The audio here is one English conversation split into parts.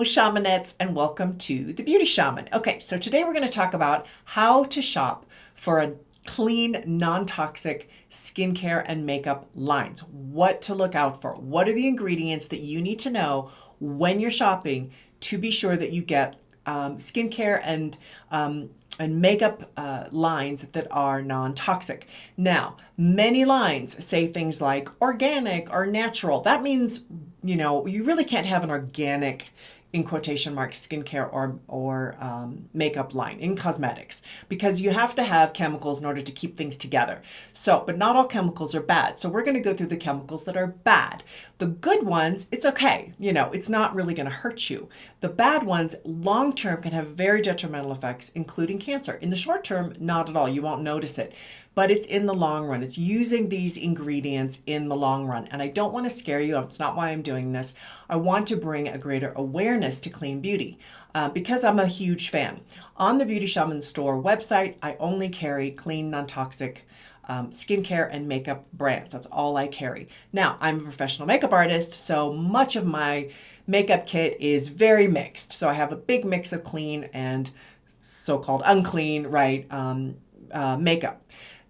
Shamanettes, and welcome to The Beauty Shaman. Okay, so today we're going to talk about how to shop for a clean, non-toxic skincare and makeup lines. What to look out for. What are the ingredients that you need to know when you're shopping to be sure that you get skincare and makeup lines that are non-toxic. Now, many lines say things like organic or natural. That means, you know, you really can't have an organic, in quotation marks, skincare or makeup line in cosmetics, because you have to have chemicals in order to keep things together. So, but not all chemicals are bad. So we're going to go through the chemicals that are bad. The good ones, it's okay. You know, it's not really going to hurt you. The bad ones, long term, can have very detrimental effects, including cancer. In the short term, not at all. You won't notice it. But it's in the long run. It's using these ingredients in the long run. And I don't want to scare you. It's not why I'm doing this. I want to bring a greater awareness to clean beauty because I'm a huge fan. On the Beauty Shaman store website, I only carry clean, non-toxic skincare and makeup brands. That's all I carry. Now, I'm a professional makeup artist, so much of my makeup kit is very mixed. So I have a big mix of clean and so-called unclean, right, makeup.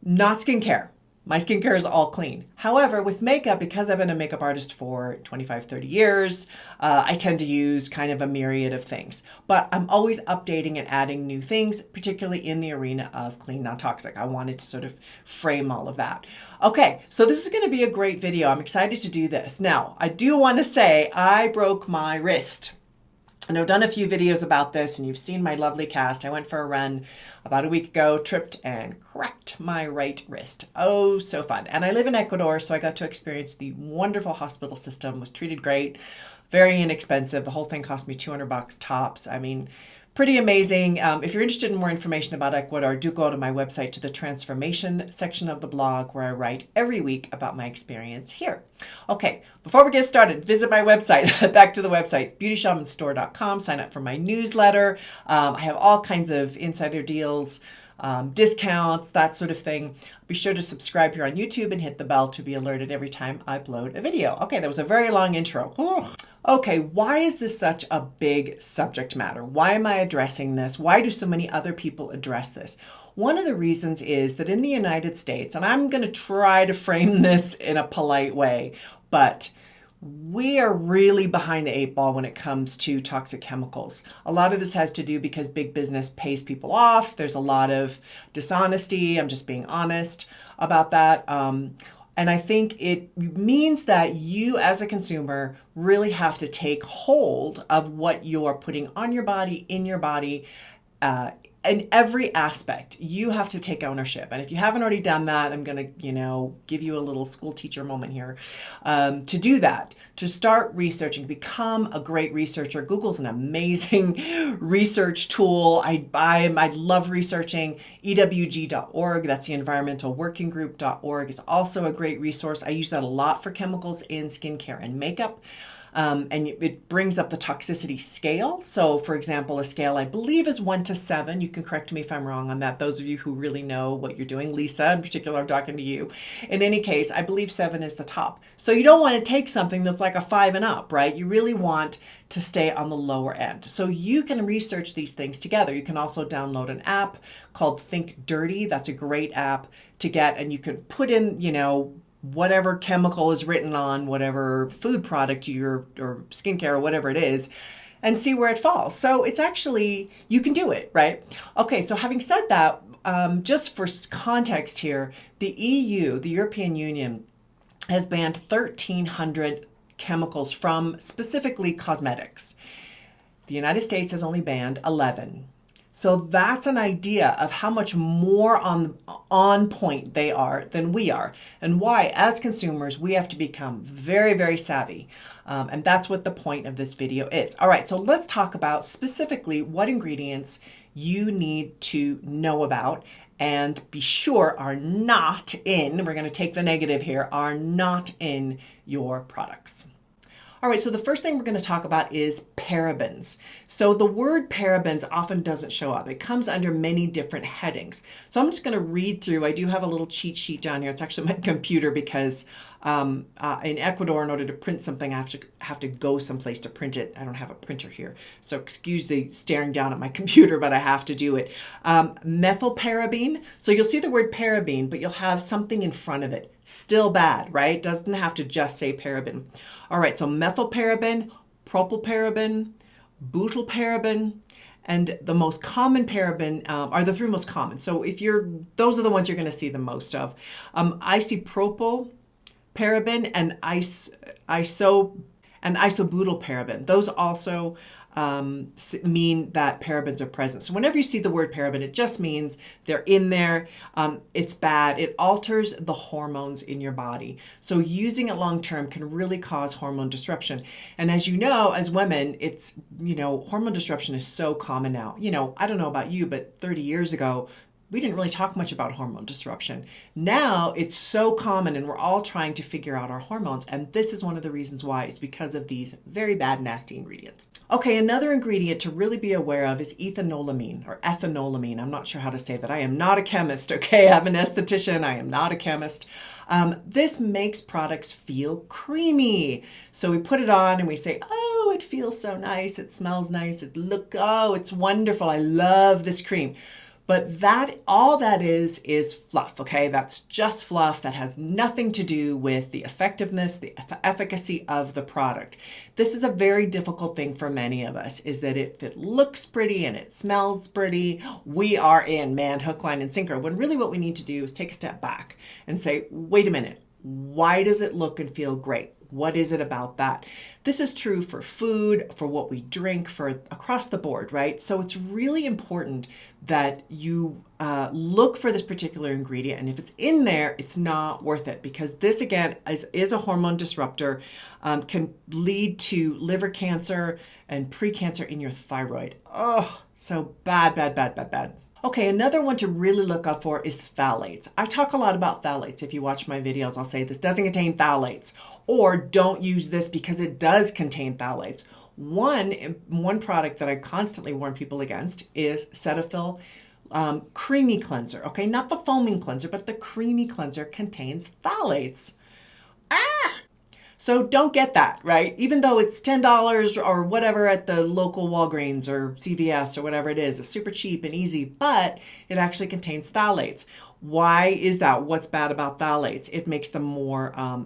Not skincare. My skincare is all clean. However, with makeup, because I've been a makeup artist for 25, 30 years, I tend to use kind of a myriad of things. But I'm always updating and adding new things, particularly in the arena of clean, non-toxic. I wanted to sort of frame all of that. Okay, so this is going to be a great video. I'm excited to do this. Now, I do want to say I broke my wrist. And I've done a few videos about this, and you've seen my lovely cast. I went for a run about a week ago, tripped and cracked my right wrist. Oh, so fun. And I live in Ecuador, so I got to experience the wonderful hospital system, was treated great, very inexpensive. The whole thing cost me $200 tops. I mean, pretty amazing. If you're interested in more information about Ecuador, do go to my website, to the transformation section of the blog, where I write every week about my experience here. Okay, before we get started, visit my website. Back to the website, beautyshamanstore.com. Sign up for my newsletter. I have all kinds of insider deals, discounts, that sort of thing. Be sure to subscribe here on YouTube and hit the bell to be alerted every time I upload a video. Okay, that was a very long intro. Okay, why is this such a big subject matter? Why am I addressing this? Why do so many other people address this? One of the reasons is that in the United States, and I'm going to try to frame this in a polite way, but we are really behind the eight ball when it comes to toxic chemicals. A lot of this has to do because big business pays people off. There's a lot of dishonesty. I'm just being honest about that. And I think it means that you as a consumer really have to take hold of what you're putting on your body, in your body, in every aspect. You have to take ownership. And if you haven't already done that, I'm going to, give you a little school teacher moment here. To do that, to start researching, become a great researcher. Google's an amazing research tool. I love researching. EWG.org, that's the Environmental Working Group.org, is also a great resource. I use that a lot for chemicals in skincare and makeup. And it brings up the toxicity scale. So, for example, a scale I believe is 1 to 7. You can correct me if I'm wrong on that. Those of you who really know what you're doing, Lisa in particular, I'm talking to you. In any case, I believe 7 is the top. So you don't want to take something that's like a 5 and up, right? You really want to stay on the lower end. So you can research these things together. You can also download an app called Think Dirty. That's a great app to get, and you can put in, whatever chemical is written on whatever food product or skincare or whatever it is, and see where it falls. So it's actually, you can do it, right? Okay, so having said that, just for context here, the EU, the European Union, has banned 1,300 chemicals from specifically cosmetics. The United States has only banned 11. So that's an idea of how much more on point they are than we are, and why, as consumers, we have to become very, very savvy. And that's what the point of this video is. All right, so let's talk about specifically what ingredients you need to know about and be sure are not in, we're going to take the negative here, are not in your products. All right, so the first thing we're going to talk about is parabens. So the word parabens often doesn't show up. It comes under many different headings. So I'm just going to read through. I do have a little cheat sheet down here. It's actually my computer because in Ecuador, in order to print something, I have to go someplace to print it. I don't have a printer here. So excuse the staring down at my computer, but I have to do it. Methylparaben. So you'll see the word paraben, but you'll have something in front of it. Still bad, right? Doesn't have to just say paraben. All right, so methylparaben, propylparaben, butylparaben, and the most common paraben are the three most common. So those are the ones you're going to see the most of. Isopropyl paraben and isobutylparaben. Those also mean that parabens are present. So whenever you see the word paraben, it just means they're in there. It's bad. It alters the hormones in your body. So using it long term can really cause hormone disruption. And as you know, as women, hormone disruption is so common now. I don't know about you, but 30 years ago, we didn't really talk much about hormone disruption. Now it's so common and we're all trying to figure out our hormones. And this is one of the reasons why. It's because of these very bad, nasty ingredients. Okay, another ingredient to really be aware of is ethanolamine or ethanolamine. I'm not sure how to say that. I am not a chemist, okay? I'm an esthetician. I am not a chemist. This makes products feel creamy. So we put it on and we say, oh, it feels so nice. It smells nice. It's wonderful. I love this cream. But all that is fluff, okay? That's just fluff. That has nothing to do with the effectiveness, the efficacy of the product. This is a very difficult thing for many of us, is that if it looks pretty and it smells pretty, we are in, man, hook, line, and sinker. When really what we need to do is take a step back and say, wait a minute, why does it look and feel great? What is it about that? This is true for food, for what we drink, for across the board, right? So it's really important that you look for this particular ingredient. And if it's in there, it's not worth it, because this, again, is a hormone disruptor, can lead to liver cancer and precancer in your thyroid. Oh, so bad, bad, bad, bad, bad. Okay, another one to really look out for is phthalates. I talk a lot about phthalates. If you watch my videos, I'll say this doesn't contain phthalates, or don't use this because it does contain phthalates. One product that I constantly warn people against is Cetaphil Creamy Cleanser. Okay, not the foaming cleanser, but the creamy cleanser contains phthalates. So don't get that, right? Even though it's $10 or whatever at the local Walgreens or CVS or whatever it is, it's super cheap and easy, but it actually contains phthalates. Why is that? What's bad about phthalates? It makes them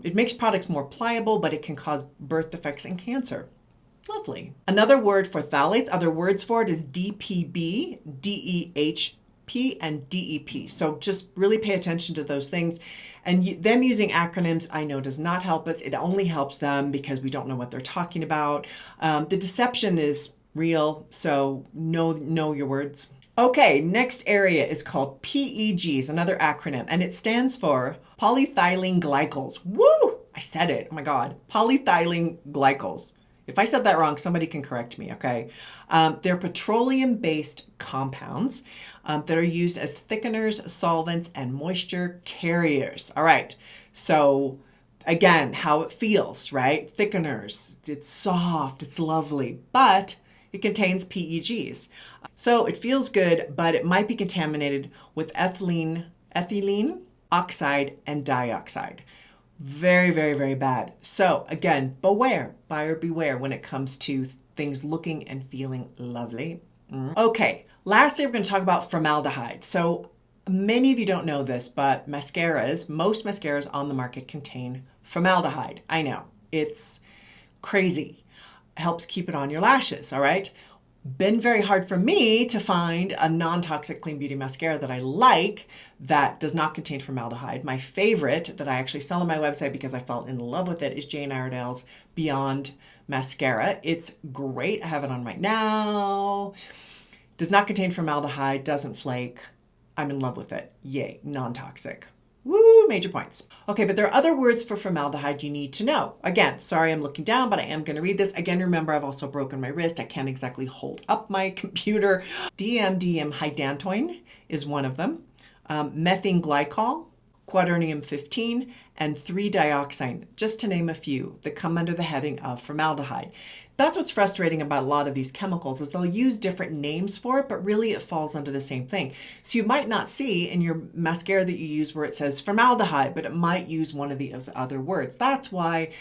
it makes products more pliable, but it can cause birth defects and cancer. Lovely. Another word for phthalates, other words for it is DPB, DEHP, and DEP. So just really pay attention to those things. And them using acronyms, I know, does not help us. It only helps them because we don't know what they're talking about. The deception is real, so know your words. Okay, next area is called PEGs, another acronym, and it stands for polyethylene glycols. Woo! I said it. Oh my God. Polyethylene glycols. If I said that wrong, somebody can correct me, okay? They're petroleum-based compounds that are used as thickeners, solvents, and moisture carriers. All right, so again, how it feels, right? Thickeners, it's soft, it's lovely, but it contains PEGs. So it feels good, but it might be contaminated with ethylene oxide, and dioxide. Very, very, very bad. So again, beware, buyer beware when it comes to things looking and feeling lovely. Okay, lastly, we're going to talk about formaldehyde. So many of you don't know this, but most mascaras on the market contain formaldehyde. I know, it's crazy. It helps keep it on your lashes, all right? Been very hard for me to find a non-toxic clean beauty mascara that I like that does not contain formaldehyde. My favorite that I actually sell on my website because I fell in love with it is Jane Iredale's Beyond Mascara. It's great. I have it on right now. Does not contain formaldehyde, doesn't flake. I'm in love with it. Yay, non-toxic. Woo, major points. Okay, but there are other words for formaldehyde you need to know. Again, sorry I'm looking down, but I am going to read this. Again, remember, I've also broken my wrist. I can't exactly hold up my computer. DMDM hydantoin is one of them. Methane glycol, quaternium 15, and 3-dioxane, just to name a few that come under the heading of formaldehyde. That's what's frustrating about a lot of these chemicals is they'll use different names for it, but really it falls under the same thing. So you might not see in your mascara that you use where it says formaldehyde, but it might use one of the other words. That's why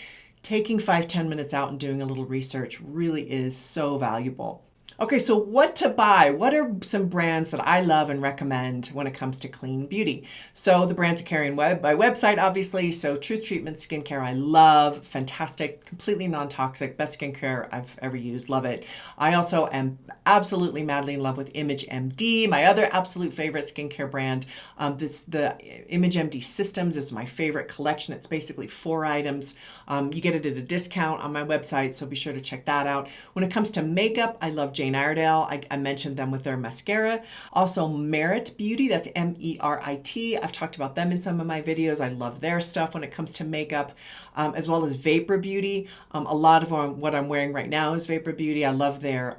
taking 5-10 minutes out and doing a little research really is so valuable. Okay, so what to buy? What are some brands that I love and recommend when it comes to clean beauty? So the brands are carrying my website, obviously. So Truth Treatment Skincare, I love. Fantastic, completely non-toxic, best skincare I've ever used. Love it. I also am absolutely madly in love with ImageMD, my other absolute favorite skincare brand. The ImageMD Systems is my favorite collection. It's basically 4 items. You get it at a discount on my website, so be sure to check that out. When it comes to makeup, I love IREDALE. I mentioned them with their mascara. Also Merit Beauty, that's MERIT. I've talked about them in some of my videos. I love their stuff when it comes to makeup, as well as Vapor Beauty. A lot of what I'm wearing right now is Vapor Beauty. I love their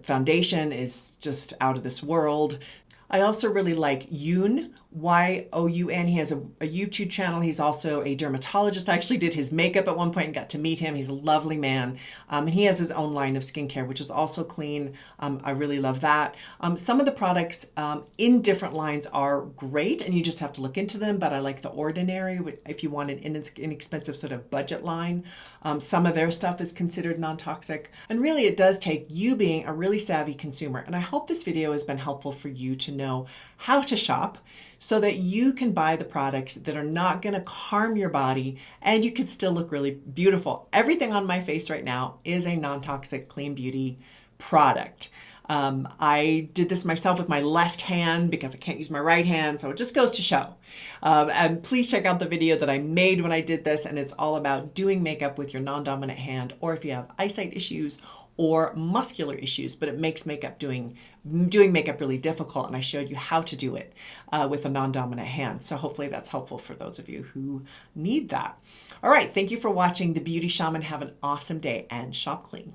foundation is just out of this world. I also really like Youn, Y-O-U-N. He has a YouTube channel. He's also a dermatologist. I actually did his makeup at one point and got to meet him. He's a lovely man. And he has his own line of skincare, which is also clean. I really love that. Some of the products in different lines are great, and you just have to look into them, but I like The Ordinary if you want an inexpensive sort of budget line. Some of their stuff is considered non-toxic. And really, it does take you being a really savvy consumer. And I hope this video has been helpful for you to know how to shop so that you can buy the products that are not going to harm your body and you can still look really beautiful. Everything on my face right now is a non-toxic clean beauty product. I did this myself with my left hand because I can't use my right hand, so it just goes to show. And please check out the video that I made when I did this, and it's all about doing makeup with your non-dominant hand, or if you have eyesight issues or muscular issues, but it makes doing makeup really difficult, and I showed you how to do it with a non-dominant hand. So hopefully that's helpful for those of you who need that. All right, thank you for watching The Beauty Shaman. Have an awesome day and shop clean.